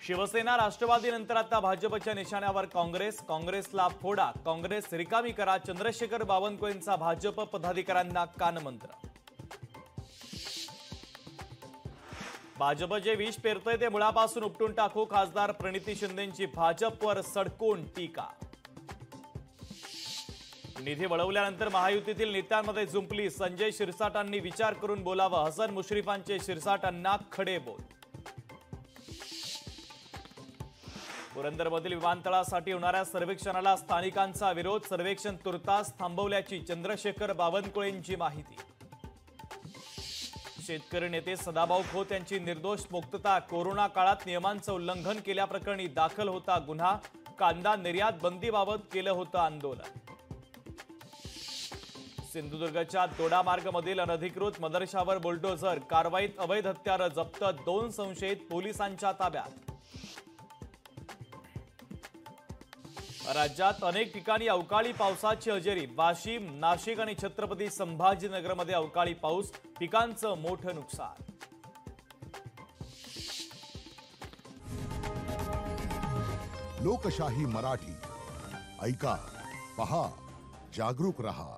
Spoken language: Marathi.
शिवसेना राष्ट्रवादीनंतर आता भाजपच्या निशाण्यावर काँग्रेसला फोडा, काँग्रेस रिकामी करा, चंद्रशेखर बावनकुळेंचा भाजप पदाधिकाऱ्यांना कानमंत्र। भाजप जे विष पेरतोय ते मुळापासून उपटून टाकू, खासदार प्रणिती शिंदेंची भाजपवर सडकून टीका। निधी वळवल्यानंतर महायुतीतील नेत्यांमध्ये जुंपली, संजय शिरसाटांनी विचार करून बोलावं, हसन मुश्रीफांचे शिरसाटांना खडे बोल। पुरंदरमधील विमानतळासाठी होणाऱ्या सर्वेक्षणाला स्थानिकांचा विरोध, सर्वेक्षण तुर्तास थांबवल्याची चंद्रशेखर बावनकुळेंची माहिती। शेतकरी नेते सदाभाऊ खोत यांची निर्दोष मुक्तता, कोरोना काळात नियमांचं उल्लंघन केल्याप्रकरणी दाखल होता गुन्हा, कांदा निर्यात बंदीबाबत केलं होतं आंदोलन। सिंधुदुर्गच्या दोडामार्गमधील अनधिकृत मदरशावर बुलडोझर, कारवाईत अवैध हत्यारं जप्त, 2 संशयित पोलिसांच्या ताब्यात। राज्यात अनेक ठिकाणी अवकाळी पावसाची हजेरी, वाशिम, नाशिक आणि छत्रपती संभाजीनगरमध्ये अवकाळी पाऊस, पिकांचं मोठं नुकसान। लोकशाही मराठी ऐका, पहा, जागरूक रहा।